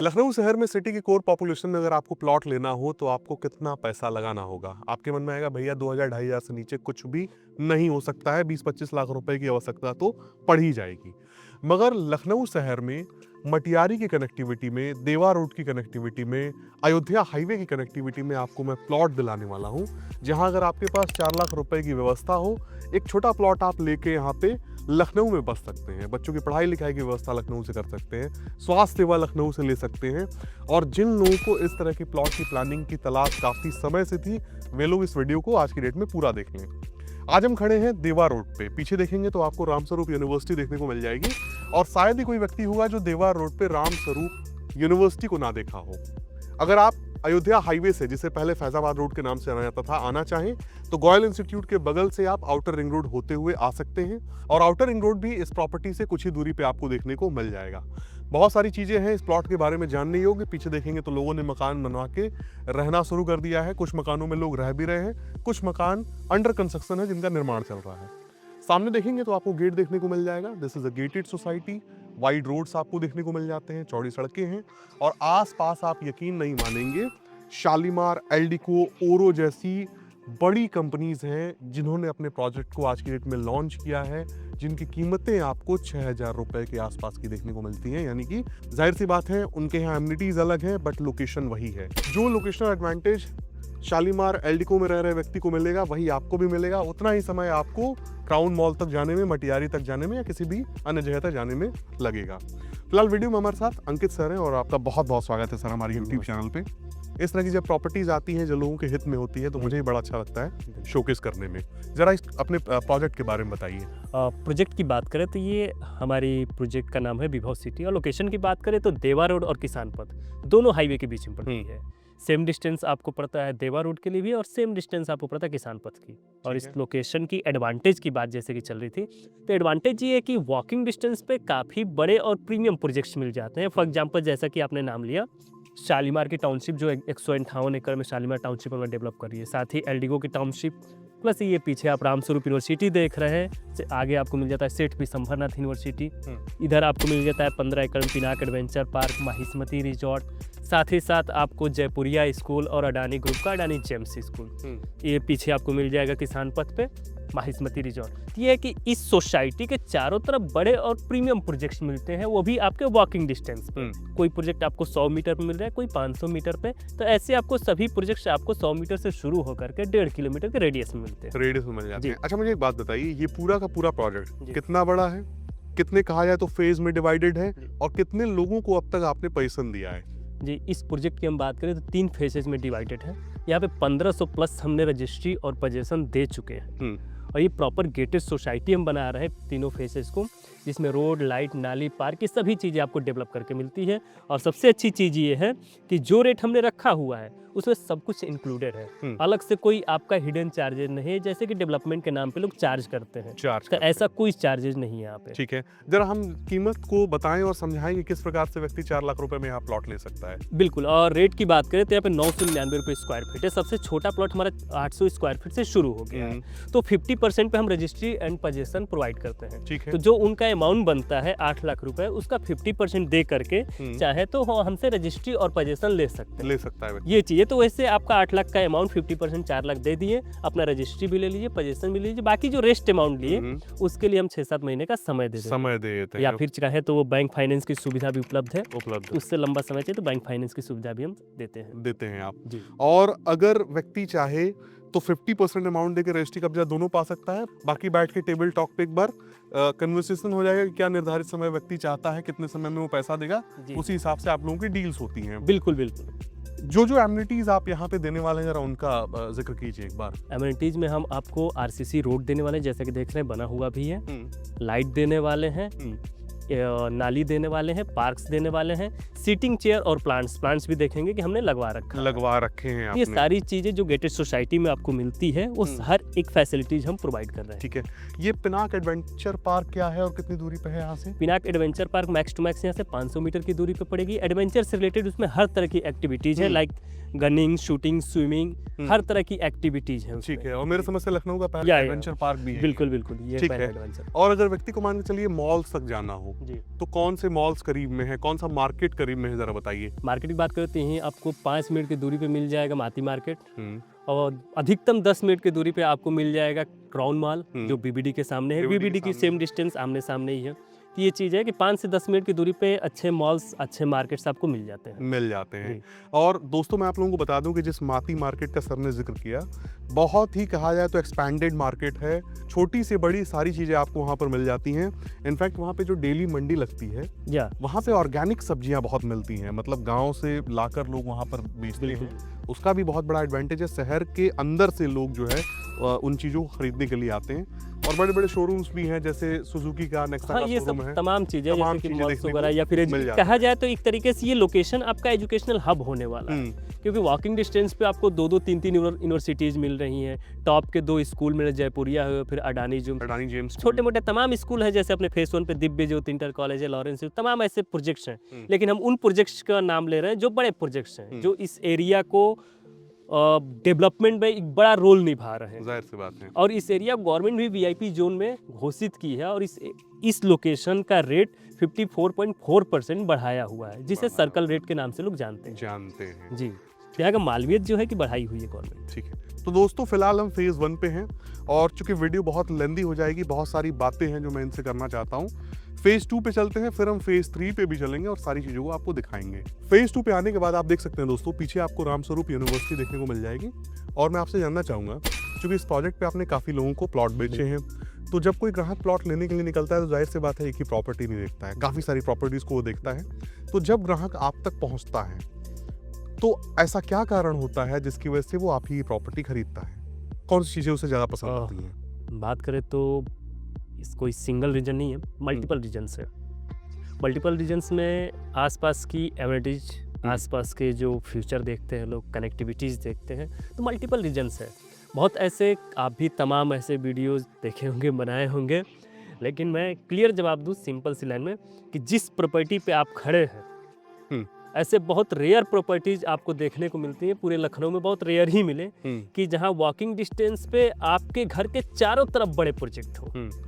लखनऊ शहर में सिटी की कोर पॉपुलेशन में अगर आपको प्लॉट लेना हो तो आपको कितना पैसा लगाना होगा? आपके मन में आएगा भैया 2000 ढाई हजार से नीचे कुछ भी नहीं हो सकता है, 20-25 लाख रुपए की आवश्यकता तो पड़ ही जाएगी। मगर लखनऊ शहर में मटियारी की कनेक्टिविटी में, देवा रोड की कनेक्टिविटी में, अयोध्या हाईवे की कनेक्टिविटी में आपको मैं प्लॉट दिलाने वाला हूँ, जहाँ अगर आपके पास 4 लाख रुपए की व्यवस्था हो, एक छोटा प्लॉट आप लेके यहाँ पे लखनऊ में बस सकते हैं। बच्चों की पढ़ाई लिखाई की व्यवस्था लखनऊ से कर सकते हैं, स्वास्थ्य सेवा लखनऊ से ले सकते हैं। और जिन लोगों को इस तरह की प्लॉट की प्लानिंग की तलाश काफ़ी समय से थी, वे लोग इस वीडियो को आज की डेट में पूरा देख लें। आज हम खड़े हैं देवा रोड पे। पीछे देखेंगे तो आपको रामस्वरूप यूनिवर्सिटी देखने को मिल जाएगी और शायद ही कोई व्यक्ति होगा जो देवा रोड पे रामस्वरूप यूनिवर्सिटी को ना देखा हो। अगर आप अयोध्या हाईवे से, जिसे पहले फैजाबाद रोड के नाम से जाना जाता था, आना चाहें तो गोयल इंस्टीट्यूट के बगल से आप आउटर रिंग रोड होते हुए आ सकते हैं और आउटर रिंग रोड भी इस प्रॉपर्टी से कुछ ही दूरी पे आपको देखने को मिल जाएगा। बहुत सारी चीजें हैं इस प्लॉट के बारे में जानने योग्य। पीछे देखेंगे तो लोगों ने मकान बनवा के रहना शुरू कर दिया है। कुछ मकानों में लोग रह भी रहे हैं, कुछ मकान अंडर कंस्ट्रक्शन है जिनका निर्माण चल रहा है। सामने देखेंगे तो आपको गेट देखने को मिल जाएगा। This is a gated society. Wide roads आपको देखने को मिल जाते हैं, चौड़ी सड़कें हैं और आसपास आप यकीन नहीं मानेंगे, शालीमार, एल्डिको, ओरो जैसी बड़ी कंपनीज हैं जिन्होंने अपने प्रोजेक्ट को आज की डेट में लॉन्च किया है, जिनकी कीमतें आपको 6000 रुपए के आसपास की देखने को मिलती हैं। यानी कि जाहिर सी बात है, उनके यहाँ एमिनिटीज अलग हैं बट लोकेशन वही है। जो लोकेशनल एडवांटेज शालीमार, एल्डिको में रह रहे व्यक्ति को मिलेगा वही आपको भी मिलेगा। उतना ही समय आपको क्राउन मॉल तक जाने में, मटियारी तक जाने में या किसी भी अन्य जगह तक जाने में लगेगा। फिलहाल वीडियो में हमारे साथ अंकित सर हैं और आपका बहुत बहुत स्वागत है सर हमारे यूट्यूब चैनल पे। इस तरह की जब प्रॉपर्टीज आती हैं जो लोगों के हित में होती है तो मुझे भी बड़ा अच्छा लगता है शोकेस करने में। जरा इस अपने प्रोजेक्ट के बारे में बताइए। प्रोजेक्ट की बात करें तो ये हमारी प्रोजेक्ट का नाम है विभव सिटी और लोकेशन की बात करें तो देवा रोड और किसान पथ दोनों हाईवे के बीच में पड़ती है। सेम डिस्टेंस आपको पड़ता है देवा रोड के लिए भी और सेम डिस्टेंस आपको पड़ता है किसान पथ की। और इस लोकेशन की एडवांटेज की बात जैसे कि चल रही थी, तो एडवांटेज ये है कि वॉकिंग डिस्टेंस पे काफ़ी बड़े और प्रीमियम प्रोजेक्ट्स मिल जाते हैं। फॉर एग्जांपल जैसा कि आपने नाम लिया, शालीमार की टाउनशिप जो 158 एकड़ में शालीमार टाउनशिप में डेवलप कर रही है, साथ ही एल्डिगो की टाउनशिप, प्लस ये पीछे आप रामस्वरूप यूनिवर्सिटी देख रहे हैं, आगे आपको मिल जाता है सेठ पी संभरनाथ यूनिवर्सिटी, इधर आपको मिल जाता है 15 एकड़ में पिनाक एडवेंचर पार्क, माहिस्मती रिजॉर्ट, साथ ही साथ आपको जयपुरिया स्कूल और अडानी ग्रुप का अडानी जेम्स स्कूल, ये पीछे आपको मिल जाएगा किसान पथ पे माहिस्मती रिजॉर्ट। ये है कि इस सोसाइटी के चारों तरफ बड़े और प्रीमियम प्रोजेक्ट्स मिलते हैं, वो भी आपके वॉकिंग डिस्टेंस पे। कोई प्रोजेक्ट आपको 100 मीटर पे मिल रहा है, कोई 500 मीटर पे, तो ऐसे आपको सभी प्रोजेक्ट्स आपको 100 मीटर से शुरू होकर के 1.5 किलोमीटर के रेडियस में मिलते हैं। रेडियस में मिल जाते हैं। अच्छा, मुझे एक बात बताइए, ये पूरा का पूरा प्रोजेक्ट कितना बड़ा है, कितने कहा जाए तो फेज में डिवाइडेड है और कितने लोगों को अब तक आपने पोजीशन दिया है? जी, इस प्रोजेक्ट की हम बात करें तो 3 फेजेज में डिवाइडेड है। यहाँ पे 1500 प्लस हमने रजिस्ट्री और पोजीशन दे चुके हैं और ये प्रॉपर गेटेड सोसाइटी हम बना रहे हैं तीनों फेसेस को, जिसमें रोड, लाइट, नाली, पार्क, ये सभी चीज़ें आपको डेवलप करके मिलती है। और सबसे अच्छी चीज़ ये है कि जो रेट हमने रखा हुआ है उसमें सब कुछ इंक्लूडेड है। अलग से कोई आपका हिडन चार्जेस नहीं है, जैसे कि डेवलपमेंट के नाम पे लोग चार्ज करते हैं, तो ऐसा कोई चार्जेस नहीं है यहाँ पे। ठीक है, जरा हम कीमत को बताएं और समझाएं कि किस प्रकार से व्यक्ति 4 लाख रुपए में यहाँ प्लॉट ले सकता है। बिल्कुल, और रेट की बात करें तो यहाँ पे 999 रुपये स्क्वायर फीट है। सबसे छोटा प्लॉट हमारा 800 स्क्वायर फीट से शुरू हो गया है। तो 50% पे हम रजिस्ट्री एंड पोजीशन प्रोवाइड करते हैं। ठीक है, तो जो उनका अमाउंट बनता है 8 लाख रुपए, उसका 50% दे करके चाहे तो हमसे रजिस्ट्री और पोजीशन ले सकता है ये चीज़। तो वैसे आपका 8 लाख का अमाउंट 50% 4 लाख दे दिए, अपना रजिस्ट्री भी ले लीजिए, पोजीशन भी लीजिए, बाकी जो रेस्ट अमाउंट लिए उसके लिए हम 6-7 महीने का समय देते हैं। या फिर चाहे तो वो बैंक फाइनेंस की सुविधा भी उपलब्ध है, उससे लंबा समय चाहिए तो बैंक फाइनेंस की सुविधा भी हम देते हैं आप जी। और अगर व्यक्ति चाहे तो 50% अमाउंट देकर रजिस्ट्री कब्जा दोनों पा सकता है। बाकी बैठ के टेबल टॉक पे एक बार कन्वर्सेशन हो जाएगा कि क्या निर्धारित समय व्यक्ति चाहता है, कितने समय में वो पैसा देगा, उसी हिसाब से आप लोगों की डील्स होती हैं। बिल्कुल बिल्कुल। जो एमिनिटीज आप यहाँ पे देने वाले हैं जरा उनका जिक्र कीजिए एक बार। एमिनिटीज में हम आपको आरसीसी रोड देने वाले हैं, जैसे कि देख रहे हैं बना हुआ भी है, लाइट देने वाले हैं, नाली देने वाले हैं, पार्क्स देने वाले हैं, सीटिंग चेयर और प्लांट्स भी देखेंगे कि हमने लगवा रखे हैं आपने। ये सारी चीजें जो गेटेड सोसाइटी में आपको मिलती है वो हर एक फैसिलिटीज हम प्रोवाइड कर रहे हैं। ठीक है, ये पिनाक एडवेंचर पार्क क्या है और कितनी दूरी पे है यहाँ से? Pinak adventure park max to max यहाँ से 500 मीटर की दूरी पे पड़ेगी। एडवेंचर से रिलेटेड उसमें हर तरह की एक्टिविटीज है, लाइक गनिंग, शूटिंग, स्विमिंग, हर तरह की एक्टिविटीज है। ठीक है, और मेरे समझ से लखनऊ का पहला एडवेंचर पार्क भी है। बिल्कुल बिल्कुल, ये पहला एडवेंचर। और अगर व्यक्ति को मान के चलिए मॉल तक जाना हो, हो, जी। तो कौन से मॉल्स करीब में है, कौन सा मार्केट करीब में है, जरा बताइए। मार्केट की बात करें तो यहीं आपको 5 मिनट की दूरी पे मिल जाएगा माती मार्केट, हम्म, और अधिकतम 10 मिनट की दूरी पे आपको मिल जाएगा क्राउन मॉल, जो बीबीडी के सामने है। BBD के बीबीडी की सामने सेम है। डिस्टेंस आमने सामने ही है। तो ये चीज़ है कि 5 से 10 मिनट की दूरी पे अच्छे मॉल्स, अच्छे मार्केट्स आपको मिल जाते हैं। मिल जाते हैं। जी। और दोस्तों मैं आप लोगों को बता दूं कि जिस माती मार्केट का सर ने जिक्र किया, बहुत ही कहा जाए तो एक्सपैंडेड मार्केट है। छोटी से बड़ी सारी चीज़ें आपको वहाँ पर मिल जाती हैं। इनफैक्ट वहाँ पे जो डेली मंडी लगती है, या वहाँ पे ऑर्गेनिक सब्जियाँ बहुत मिलती हैं, मतलब गांव से लाकर लोग वहाँ पर बेचते बिल्कुल। हैं। उसका भी बहुत बड़ा एडवांटेज है। शहर के अंदर से लोग जो है उन चीज़ों को खरीदने के लिए आते हैं। और बड़े बड़े शोरूम्स भी हैं, जैसे सुजुकी का, नेक्सा हाँ, का ये शोरूम सब है। तमाम चीज़ें तमाम जैसे कि चीज़ें मॉल्स देखने वगैरह, को या फिर मिल जाता कहा जाए तो एक तरीके से ये लोकेशन आपका एजुकेशनल हब होने वाला है। क्योंकि वॉकिंग डिस्टेंस पे आपको 2-2 3-3 यूनिवर्सिटीज़ मिल रही हैं। टॉप के 2 स्कूल मिले, जयपुरिया है, फिर अडानी जो अडानी जेम्स छोटे-मोटे तमाम स्कूल हैं, जैसे अपने फेस 1 पे दिव्य ज्योति इंटर कॉलेज है, लॉरेंस है, तमाम ऐसे प्रोजेक्ट्स हैं। लेकिन हम उन प्रोजेक्ट्स का नाम ले रहे हैं जो बड़े प्रोजेक्ट्स हैं, जो इस एरिया को डेवलपमेंट में एक बड़ा रोल निभा रहे हैं। जाहिर सी बात है। और इस एरिया गवर्नमेंट भी वीआईपी जोन में घोषित की है, और इस लोकेशन का रेट 54.4% बढ़ाया हुआ है, जिसे सर्कल रेट के नाम से लोग जानते हैं। जी, यहाँ का मालवियत जो है कि बढ़ाई हुई है गवर्नमेंट। ठीक है, तो दोस्तों फिलहाल हम फेज़ 1 पे हैं, और चूंकि वीडियो बहुत लेंदी हो जाएगी, बहुत सारी बातें हैं जो मैं इनसे करना चाहता हूँ। फेज़ 2 पे चलते हैं, फिर हम फेज़ 3 पे भी चलेंगे और सारी चीज़ों को आपको दिखाएंगे। फेज़ 2 पे आने के बाद आप देख सकते हैं दोस्तों, पीछे आपको रामस्वरूप यूनिवर्सिटी देखने को मिल जाएगी। और मैं आपसे जानना चाहूँगा, चूंकि इस प्रोजेक्ट पे आपने काफ़ी लोगों को प्लॉट बेचे हैं, तो जब कोई ग्राहक प्लॉट लेने के लिए निकलता है तो जाहिर सी बात है एक ही प्रॉपर्टी नहीं देखता है, काफ़ी सारी प्रॉपर्टीज़ को वो देखता है। तो जब ग्राहक आप तक पहुँचता है, तो ऐसा क्या कारण होता है जिसकी वजह से वो आप ही प्रॉपर्टी खरीदता है? कौन सी चीज़ें उसे ज़्यादा पसंद आती हैं? बात करें तो इस कोई सिंगल रीजन नहीं है, मल्टीपल रीजन्स है। मल्टीपल रीजन्स में आसपास की एमिनिटीज, आसपास के जो फ्यूचर देखते हैं लोग, कनेक्टिविटीज़ देखते हैं, तो मल्टीपल रीजन्स है। बहुत ऐसे, आप भी तमाम ऐसे वीडियोज़ देखे होंगे, बनाए होंगे, लेकिन मैं क्लियर जवाब दूँ सिंपल सी लाइन में कि जिस प्रॉपर्टी पे आप खड़े हैं, ऐसे बहुत रेयर प्रॉपर्टीज आपको देखने को मिलती हैं। पूरे लखनऊ में बहुत रेयर ही मिले कि जहां वॉकिंग डिस्टेंस पे आपके घर के चारों तरफ बड़े प्रोजेक्ट हो।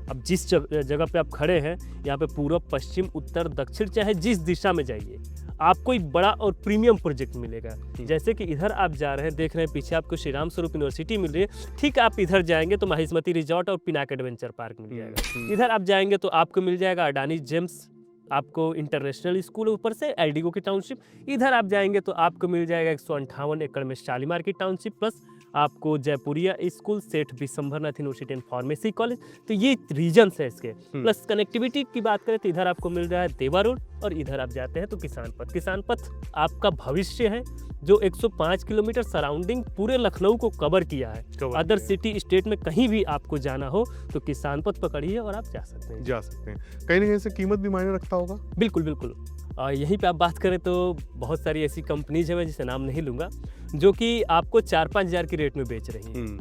अब जिस जगह पे आप खड़े हैं, यहाँ पे पूर्व, पश्चिम, उत्तर, दक्षिण, चाहे जिस दिशा में जाइए, आपको एक बड़ा और प्रीमियम प्रोजेक्ट मिलेगा। जैसे कि इधर आप जा रहे हैं, देख रहे हैं पीछे आपको श्री राम स्वरूप यूनिवर्सिटी मिल रही है, ठीक आप इधर जाएंगे तो महिष्मती रिजॉर्ट और पिनाक एडवेंचर पार्क मिल जाएगा। इधर आप जाएंगे तो आपको मिल जाएगा अडानी जेम्स, आपको इंटरनेशनल स्कूल, ऊपर से एलडीगो की टाउनशिप। इधर आप जाएंगे तो आपको मिल जाएगा 158 एकड़ में शालीमार की टाउनशिप, प्लस आपको जयपुरिया स्कूल, सेठ Vishambharnath university and pharmacy college. तो ये रीजन्स है इसके। प्लस कनेक्टिविटी की बात करें तो इधर आपको मिल रहा है देवा रोड, और इधर आप जाते हैं तो किसान पथ। किसान पथ आपका भविष्य है, जो 105 किलोमीटर सराउंडिंग पूरे लखनऊ को कवर किया है। अदर सिटी स्टेट में कहीं भी आपको जाना हो तो किसान पथ पकड़िए और आप जा सकते हैं। कहीं ना कहीं से कीमत भी मायने रखता होगा। बिल्कुल बिल्कुल। यहीं पे आप बात करें तो बहुत सारी ऐसी कंपनीज है, मैं जिसे नाम नहीं लूँगा, जो कि आपको 4-5 हज़ार की रेट में बेच रही हैं,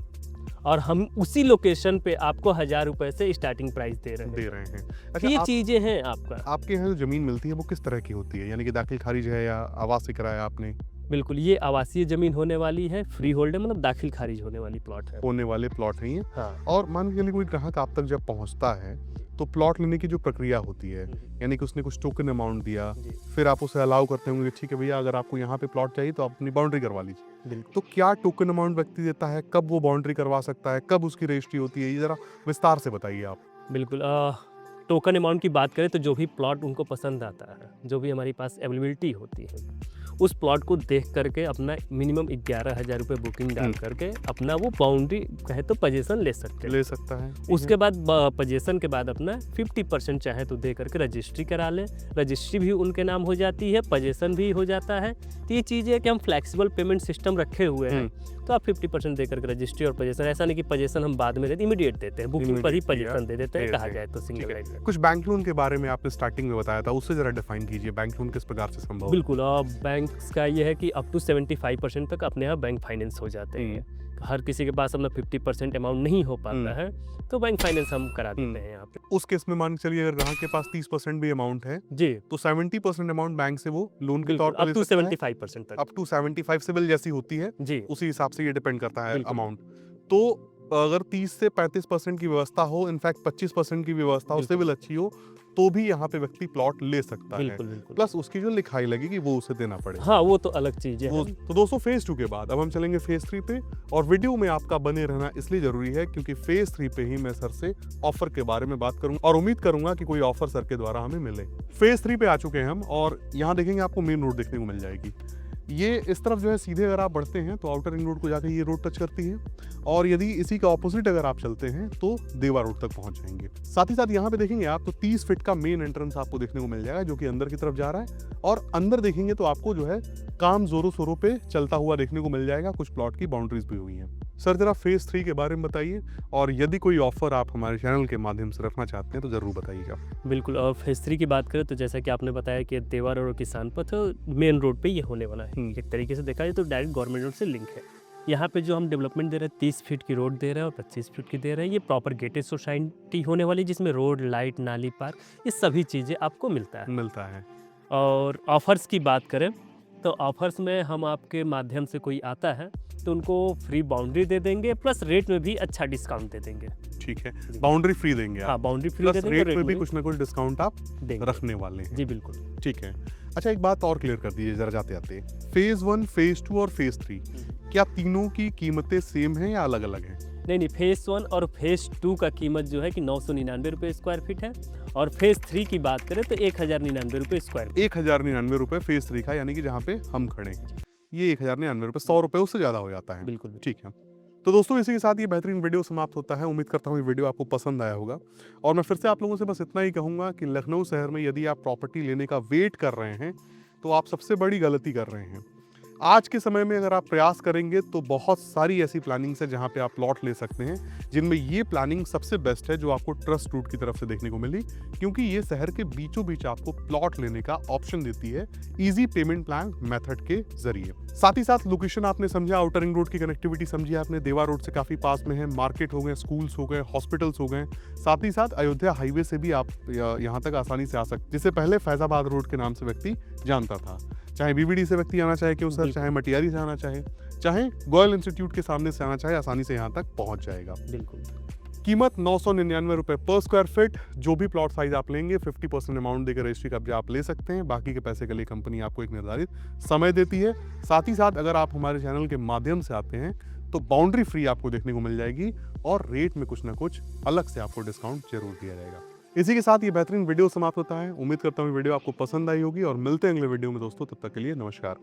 और हम उसी लोकेशन पे आपको 1000 रुपए से स्टार्टिंग प्राइस दे रहे हैं। अच्छा, ये चीज़ें हैं आपका। आपके यहाँ जो ज़मीन मिलती है वो किस तरह की होती है, यानी कि दाखिल खारिज है या आवासीय कराया आपने? बिल्कुल, ये आवासीय जमीन होने वाली है, फ्री होल्ड है, मतलब दाखिल खारिज होने वाली प्लॉट है। होने वाले प्लॉट हैं ये। हाँ। और मान के चलिए कोई ग्राहक आप तक जब पहुंचता है तो प्लॉट लेने की जो प्रक्रिया होती है, यानी कि उसने कुछ टोकन अमाउंट दिया, फिर आप उसे अलाउ करते होंगे कि ठीक है भैया, अगर आपको यहाँ पे प्लॉट चाहिए तो आप अपनी बाउंड्री करवा लीजिए। तो क्या टोकन अमाउंट व्यक्ति देता है, कब वो बाउंड्री करवा सकता है, कब उसकी रजिस्ट्री होती है, ये जरा विस्तार से बताइए आप। बिल्कुल, टोकन अमाउंट की बात करें तो जो भी प्लॉट उनको पसंद आता है, जो भी हमारे पास अवेलेबिलिटी होती है, उस प्लॉट को देख करके अपना मिनिमम 11,000 रुपये बुकिंग डाल करके अपना वो बाउंड्री कहे तो पोजीशन ले सकता है। उसके बाद पोजीशन के बाद अपना 50% चाहे तो दे करके रजिस्ट्री करा लें। रजिस्ट्री भी उनके नाम हो जाती है, पोजीशन भी हो जाता है। तो ये चीज़ है कि हम फ्लैक्सिबल पेमेंट सिस्टम रखे हुए हैं, तो आप 50% दे करके रजिस्ट्री और पोजीशन, ऐसा नहीं कि पोजीशन हम बाद में देते, इमीडिएट देते हैं, बुकिंग पर ही पोजीशन दे देते हैं, कहा जाए तो सिंगल लाइन में। कुछ बैंक लोन के बारे में आपने स्टार्टिंग में बताया था, उससे जरा डिफाइन कीजिए, बैंक लोन किस प्रकार से संभव है? बिल्कुल, बैंक्स का ये है कि अप टू 75% तक अपने यहाँ बैंक फाइनेंस हो जाते हैं। हर किसी के पास अपना 50% अमाउंट नहीं हो पाता है, तो बैंक फाइनेंस हम करा देते हैं यहाँ पे। उस केस में मान के चलिए अगर ग्राहक के पास 30% भी अमाउंट है जी, तो 70% अमाउंट बैंक से वो लोन के तौर पर अप टू 75% तक। अप टू 75 सिविल जैसी होती है जी, उसी हिसाब से ये डिपेंड करता है बिल्कुल। अमाउंट। तो अगर 30 से 35% की व्यवस्था हो, इनफैक्ट 25% की व्यवस्था हो, बिल्कुल। सिविल अच्छी हो, तो भी यहाँ पे व्यक्ति प्लॉट ले सकता है। बिल्कुल, बिल्कुल। प्लस उसकी जो लिखाई लगेगी वो उसे देना पड़ेगा। हाँ, वो तो अलग चीज़ें वो हैं। तो दोस्तों फेज 2 के बाद अब हम चलेंगे फेज 3 पे, और वीडियो में आपका बने रहना इसलिए जरूरी है क्योंकि फेज 3 पे ही मैं सर से ऑफर के बारे में बात करूंगा और उम्मीद करूंगा कि कोई ऑफर सर के द्वारा हमें मिले। फेज 3 पे आ चुके हैं हम, और यहाँ देखेंगे आपको मेन रोड देखने को मिल जाएगी। ये इस तरफ जो है सीधे अगर आप बढ़ते हैं तो आउटर रिंग रोड को जाकर ये रोड टच करती है, और यदि इसी का ऑपोजिट अगर आप चलते हैं तो देवा रोड तक पहुंच जाएंगे। साथ ही साथ यहाँ पे देखेंगे आप तो 30 फीट का मेन एंट्रेंस आपको देखने को मिल जाएगा जो कि अंदर की तरफ जा रहा है, और अंदर देखेंगे तो आपको जो है काम जोरों शोरों पे चलता हुआ देखने को मिल जाएगा। कुछ प्लॉट की बाउंड्रीज भी हुई हैं। सर जरा फेज 3 के बारे में बताइए, और यदि कोई ऑफर आप हमारे चैनल के माध्यम से रखना चाहते हैं तो जरूर बताइएगा। बिल्कुल, और फेज़ 3 की बात करें तो जैसा कि आपने बताया कि देवा रोड और किसान पथ मेन रोड पे ये होने वाला है। एक तरीके से देखा जाए तो डायरेक्ट गवर्नमेंट रोड से लिंक है। यहाँ पे जो हम डेवलपमेंट दे रहे हैं 30 फीट की रोड दे रहे हैं और 25 फीट की दे रहे हैं। ये प्रॉपर गेटेड सोसाइटी होने वाली, जिसमें रोड, लाइट, नाली, पार्क, ये सभी चीज़ें आपको मिलता है। और ऑफर्स की बात करें तो ऑफर्स में हम आपके माध्यम से कोई आता है तो उनको फ्री बाउंड्री दे देंगे, प्लस रेट में भी अच्छा डिस्काउंट दे देंगे। ठीक है, बाउंड्री फ्री देंगे हाँ, आप, बाउंड्री फ्री दे प्लस देंगे, रेट में भी कुछ ना कुछ डिस्काउंट आप देंगे। रखने वाले हैं। जी बिल्कुल। ठीक है। अच्छा, एक बात और क्लियर कर दीजिए जरा जाते जाते, फेज 1, फेज 2 और फेज 3 क्या तीनों की कीमतें सेम हैं या अलग अलग हैं? नहीं, फेज़ 1 और फेज़ 2 का कीमत जो है कि 999 रुपये स्क्वायर फीट है, और फेज़ 3 की बात करें तो 1099 रुपये स्क्वायर फीट। 1099 रुपए फेज 3 का, यानी कि जहाँ पे हम खड़े हैं ये 1099 रुपए, 100 रुपए उससे ज्यादा हो जाता है। बिल्कुल। ठीक है, तो दोस्तों इसी के साथ ये बेहतरीन वीडियो समाप्त होता है। उम्मीद करता हूँ ये वीडियो आपको पसंद आया होगा, और मैं फिर से आप लोगों से बस इतना ही कहूँगा कि लखनऊ शहर में यदि आप प्रॉपर्टी लेने का वेट कर रहे हैं तो आप सबसे बड़ी गलती कर रहे हैं। आज के समय में अगर आप प्रयास करेंगे तो बहुत सारी ऐसी प्लानिंग्स है जहाँ पे आप प्लॉट ले सकते हैं, जिनमें ये प्लानिंग सबसे बेस्ट है जो आपको ट्रस्ट रूट की तरफ से देखने को मिली, क्योंकि ये शहर के बीचों बीच आपको प्लॉट लेने का ऑप्शन देती है इजी पेमेंट प्लान मेथड के जरिए। साथ ही साथ लोकेशन आपने समझा, आउटर रिंग रोड की कनेक्टिविटी समझी आपने, देवा रोड से काफी पास में है, मार्केट हो गए, स्कूल्स हो गए, हॉस्पिटल्स हो गए, साथ ही साथ अयोध्या हाईवे से भी आप यहाँ तक आसानी से आ सकते, जिसे पहले फैजाबाद रोड के नाम से व्यक्ति जानता था। चाहे बीबीडी से व्यक्ति आना चाहे क्यों सर, चाहे मटियारी से आना चाहे गोयल इंस्टीट्यूट के सामने से आना चाहे, आसानी से यहाँ तक पहुंच जाएगा। बिल्कुल। कीमत 999 रुपए पर स्क्वायर फीट। जो भी प्लॉट साइज आप लेंगे 50% अमाउंट देकर रजिस्ट्री कब्जा आप ले सकते हैं। बाकी के पैसे के लिए कंपनी आपको एक निर्धारित समय देती है। साथ ही साथ अगर आप हमारे चैनल के माध्यम से आते हैं तो बाउंड्री फ्री आपको देखने को मिल जाएगी, और रेट में कुछ ना कुछ अलग से आपको डिस्काउंट जरूर दिया जाएगा। इसी के साथ ये बेहतरीन वीडियो समाप्त होता है। उम्मीद करता हूँ वीडियो आपको पसंद आई होगी, और मिलते हैं अगले वीडियो में दोस्तों। तब तक के लिए नमस्कार।